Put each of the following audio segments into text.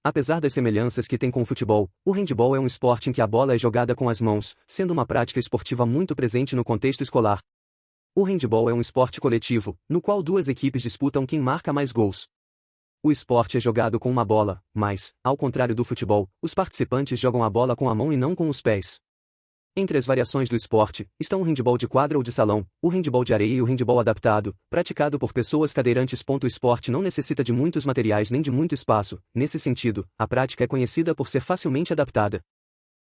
Apesar das semelhanças que tem com o futebol, o handebol é um esporte em que a bola é jogada com as mãos, sendo uma prática esportiva muito presente no contexto escolar. O handebol é um esporte coletivo, no qual duas equipes disputam quem marca mais gols. O esporte é jogado com uma bola, mas, ao contrário do futebol, os participantes jogam a bola com a mão e não com os pés. Entre as variações do esporte, estão o handebol de quadra ou de salão, o handebol de areia e o handebol adaptado, praticado por pessoas cadeirantes. O esporte não necessita de muitos materiais nem de muito espaço, nesse sentido, a prática é conhecida por ser facilmente adaptada.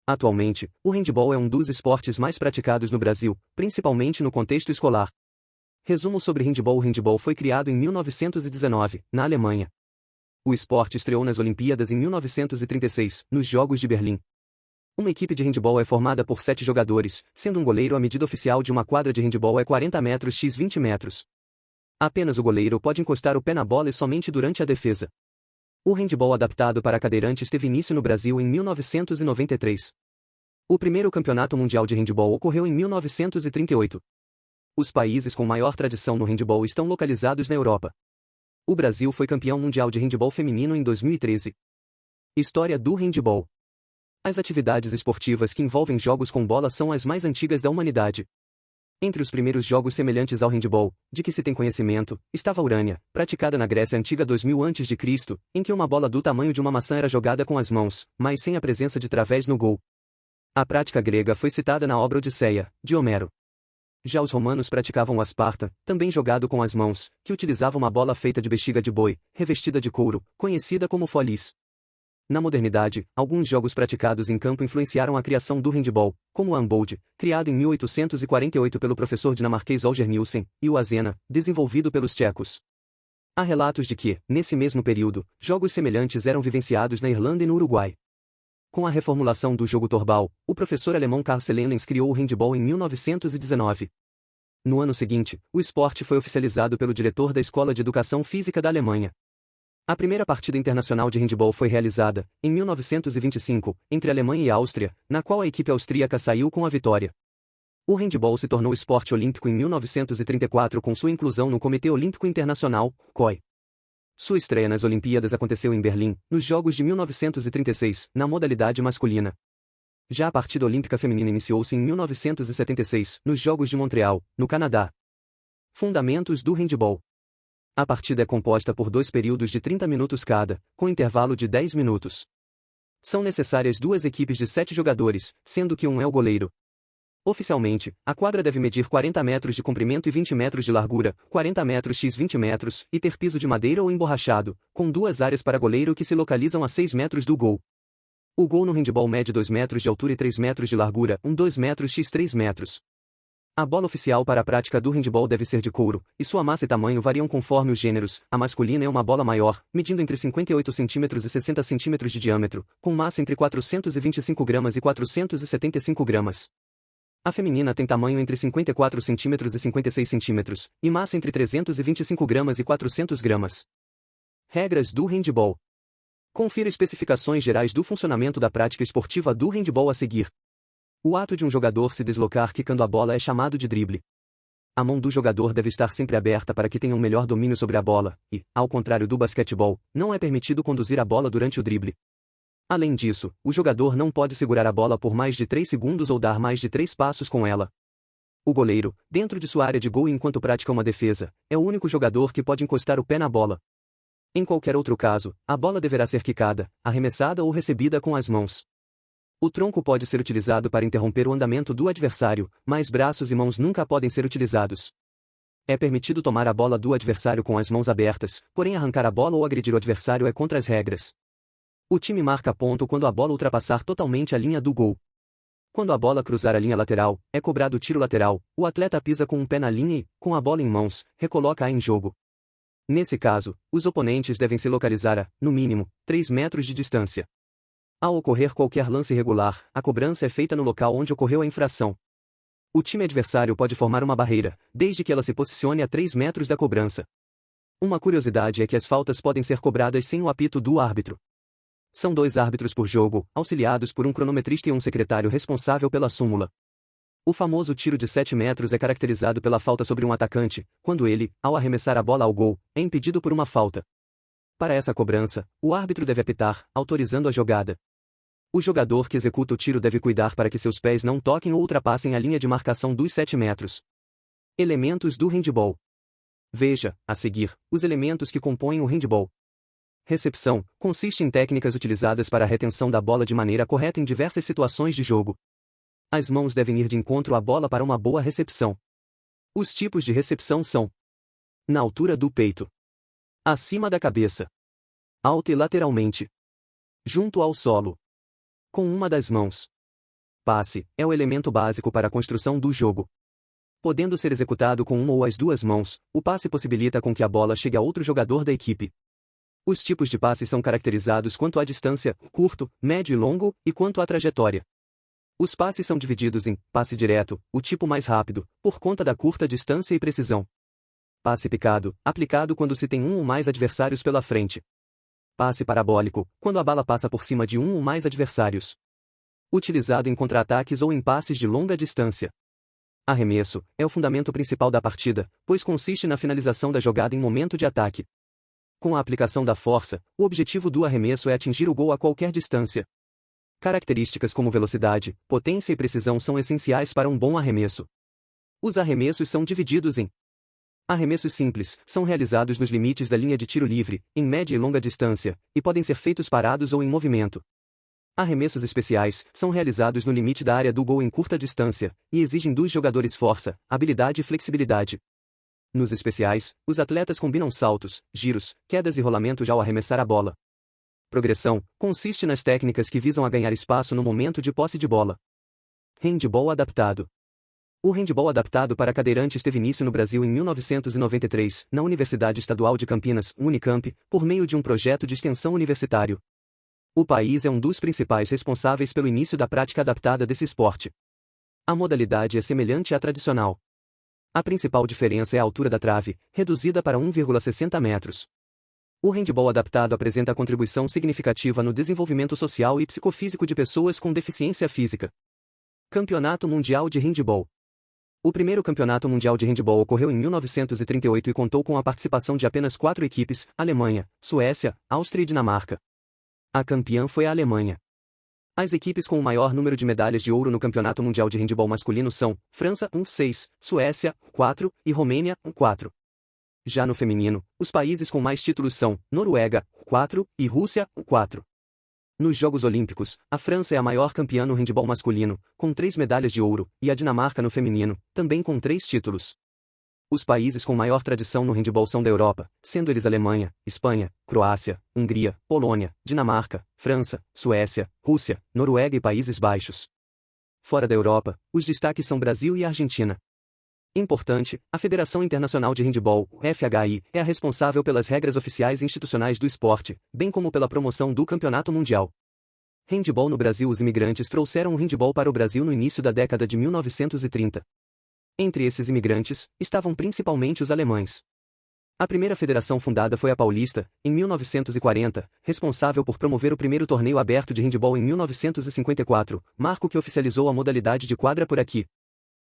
Atualmente, o handebol é um dos esportes mais praticados no Brasil, principalmente no contexto escolar. Resumo sobre handebol. O handebol foi criado em 1919, na Alemanha. O esporte estreou nas Olimpíadas em 1936, nos Jogos de Berlim. Uma equipe de handebol é formada por 7 jogadores, sendo um goleiro. A medida oficial de uma quadra de handebol é 40 metros x 20 metros. Apenas o goleiro pode encostar o pé na bola e somente durante a defesa. O handebol adaptado para cadeirantes teve início no Brasil em 1993. O primeiro campeonato mundial de handebol ocorreu em 1938. Os países com maior tradição no handebol estão localizados na Europa. O Brasil foi campeão mundial de handebol feminino em 2013. História do handebol. As atividades esportivas que envolvem jogos com bola são as mais antigas da humanidade. Entre os primeiros jogos semelhantes ao handebol, de que se tem conhecimento, estava a Urânia, praticada na Grécia Antiga 2000 a.C., em que uma bola do tamanho de uma maçã era jogada com as mãos, mas sem a presença de través no gol. A prática grega foi citada na obra Odisseia, de Homero. Já os romanos praticavam o asparta, também jogado com as mãos, que utilizava uma bola feita de bexiga de boi, revestida de couro, conhecida como folis. Na modernidade, alguns jogos praticados em campo influenciaram a criação do handebol, como o handbold, criado em 1848 pelo professor dinamarquês Holger Nielsen, e o azena, desenvolvido pelos tchecos. Há relatos de que, nesse mesmo período, jogos semelhantes eram vivenciados na Irlanda e no Uruguai. Com a reformulação do jogo torbal, o professor alemão Karl Lenens criou o handebol em 1919. No ano seguinte, o esporte foi oficializado pelo diretor da Escola de Educação Física da Alemanha. A primeira partida internacional de handebol foi realizada, em 1925, entre Alemanha e Áustria, na qual a equipe austríaca saiu com a vitória. O handebol se tornou esporte olímpico em 1934 com sua inclusão no Comitê Olímpico Internacional, COI. Sua estreia nas Olimpíadas aconteceu em Berlim, nos Jogos de 1936, na modalidade masculina. Já a partida olímpica feminina iniciou-se em 1976, nos Jogos de Montreal, no Canadá. Fundamentos do handebol. A partida é composta por 2 períodos de 30 minutos cada, com intervalo de 10 minutos. São necessárias 2 equipes de 7 jogadores, sendo que um é o goleiro. Oficialmente, a quadra deve medir 40 metros de comprimento e 20 metros de largura, 40 metros x 20 metros, e ter piso de madeira ou emborrachado, com 2 áreas para goleiro que se localizam a 6 metros do gol. O gol no handebol mede 2 metros de altura e 3 metros de largura, 2 metros x 3 metros. A bola oficial para a prática do handebol deve ser de couro, e sua massa e tamanho variam conforme os gêneros. A masculina é uma bola maior, medindo entre 58 cm e 60 cm de diâmetro, com massa entre 425 gramas e 475 gramas. A feminina tem tamanho entre 54 cm e 56 cm, e massa entre 325 gramas e 400 gramas. Regras do handebol. Confira especificações gerais do funcionamento da prática esportiva do handebol a seguir. O ato de um jogador se deslocar quicando a bola é chamado de drible. A mão do jogador deve estar sempre aberta para que tenha um melhor domínio sobre a bola, e, ao contrário do basquetebol, não é permitido conduzir a bola durante o drible. Além disso, o jogador não pode segurar a bola por mais de 3 segundos ou dar mais de 3 passos com ela. O goleiro, dentro de sua área de gol e enquanto pratica uma defesa, é o único jogador que pode encostar o pé na bola. Em qualquer outro caso, a bola deverá ser quicada, arremessada ou recebida com as mãos. O tronco pode ser utilizado para interromper o andamento do adversário, mas braços e mãos nunca podem ser utilizados. É permitido tomar a bola do adversário com as mãos abertas, porém arrancar a bola ou agredir o adversário é contra as regras. O time marca ponto quando a bola ultrapassar totalmente a linha do gol. Quando a bola cruzar a linha lateral, é cobrado o tiro lateral, o atleta pisa com um pé na linha e, com a bola em mãos, recoloca-a em jogo. Nesse caso, os oponentes devem se localizar a, no mínimo, 3 metros de distância. Ao ocorrer qualquer lance irregular, a cobrança é feita no local onde ocorreu a infração. O time adversário pode formar uma barreira, desde que ela se posicione a 3 metros da cobrança. Uma curiosidade é que as faltas podem ser cobradas sem o apito do árbitro. São 2 árbitros por jogo, auxiliados por um cronometrista e um secretário responsável pela súmula. O famoso tiro de 7 metros é caracterizado pela falta sobre um atacante, quando ele, ao arremessar a bola ao gol, é impedido por uma falta. Para essa cobrança, o árbitro deve apitar, autorizando a jogada. O jogador que executa o tiro deve cuidar para que seus pés não toquem ou ultrapassem a linha de marcação dos 7 metros. Elementos do handball. Veja, a seguir, os elementos que compõem o handball. Recepção consiste em técnicas utilizadas para a retenção da bola de maneira correta em diversas situações de jogo. As mãos devem ir de encontro à bola para uma boa recepção. Os tipos de recepção são: na altura do peito, acima da cabeça, alta e lateralmente, junto ao solo, com uma das mãos. Passe é o elemento básico para a construção do jogo. Podendo ser executado com uma ou as duas mãos, o passe possibilita com que a bola chegue a outro jogador da equipe. Os tipos de passe são caracterizados quanto à distância, curto, médio e longo, e quanto à trajetória. Os passes são divididos em passe direto, o tipo mais rápido, por conta da curta distância e precisão. Passe picado, aplicado quando se tem um ou mais adversários pela frente. Passe parabólico, quando a bala passa por cima de um ou mais adversários. Utilizado em contra-ataques ou em passes de longa distância. Arremesso é o fundamento principal da partida, pois consiste na finalização da jogada em momento de ataque. Com a aplicação da força, o objetivo do arremesso é atingir o gol a qualquer distância. Características como velocidade, potência e precisão são essenciais para um bom arremesso. Os arremessos são divididos em: arremessos simples, são realizados nos limites da linha de tiro livre, em média e longa distância, e podem ser feitos parados ou em movimento. Arremessos especiais, são realizados no limite da área do gol em curta distância, e exigem dos jogadores força, habilidade e flexibilidade. Nos especiais, os atletas combinam saltos, giros, quedas e rolamentos ao arremessar a bola. Progressão consiste nas técnicas que visam a ganhar espaço no momento de posse de bola. Handball adaptado. O handball adaptado para cadeirantes teve início no Brasil em 1993, na Universidade Estadual de Campinas, Unicamp, por meio de um projeto de extensão universitário. O país é um dos principais responsáveis pelo início da prática adaptada desse esporte. A modalidade é semelhante à tradicional. A principal diferença é a altura da trave, reduzida para 1,60 metros. O handball adaptado apresenta contribuição significativa no desenvolvimento social e psicofísico de pessoas com deficiência física. Campeonato Mundial de Handball. O primeiro Campeonato Mundial de Handball ocorreu em 1938 e contou com a participação de apenas 4 equipes: Alemanha, Suécia, Áustria e Dinamarca. A campeã foi a Alemanha. As equipes com o maior número de medalhas de ouro no Campeonato Mundial de Handball masculino são França 6, Suécia 4 e Romênia 4. Já no feminino, os países com mais títulos são Noruega 4 e Rússia 4. Nos Jogos Olímpicos, a França é a maior campeã no handball masculino, com 3 medalhas de ouro, e a Dinamarca no feminino, também com 3 títulos. Os países com maior tradição no handball são da Europa, sendo eles Alemanha, Espanha, Croácia, Hungria, Polônia, Dinamarca, França, Suécia, Rússia, Noruega e Países Baixos. Fora da Europa, os destaques são Brasil e Argentina. Importante, a Federação Internacional de Handball, FHI, é a responsável pelas regras oficiais e institucionais do esporte, bem como pela promoção do campeonato mundial. Handball no Brasil. Os imigrantes trouxeram o handball para o Brasil no início da década de 1930. Entre esses imigrantes, estavam principalmente os alemães. A primeira federação fundada foi a Paulista, em 1940, responsável por promover o primeiro torneio aberto de handball em 1954, marco que oficializou a modalidade de quadra por aqui.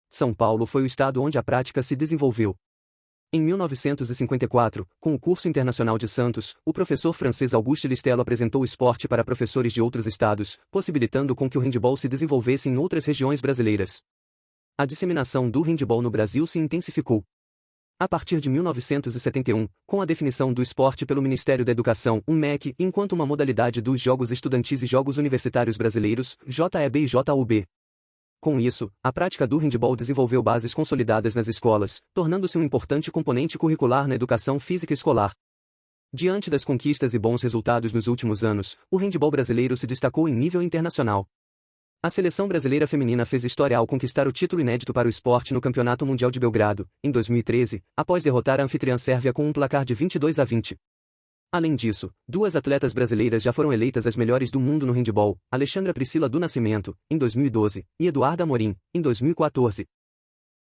São Paulo foi o estado onde a prática se desenvolveu. Em 1954, com o Curso Internacional de Santos, o professor francês Auguste Listello apresentou o esporte para professores de outros estados, possibilitando com que o handball se desenvolvesse em outras regiões brasileiras. A disseminação do handball no Brasil se intensificou. A partir de 1971, com a definição do esporte pelo Ministério da Educação, MEC, enquanto uma modalidade dos Jogos Estudantis e Jogos Universitários Brasileiros, JEB e JUB. Com isso, a prática do handball desenvolveu bases consolidadas nas escolas, tornando-se um importante componente curricular na educação física escolar. Diante das conquistas e bons resultados nos últimos anos, o handball brasileiro se destacou em nível internacional. A seleção brasileira feminina fez história ao conquistar o título inédito para o esporte no Campeonato Mundial de Belgrado, em 2013, após derrotar a anfitriã Sérvia com um placar de 22-20. Além disso, 2 atletas brasileiras já foram eleitas as melhores do mundo no handball: Alexandra Priscila do Nascimento, em 2012, e Eduarda Amorim, em 2014.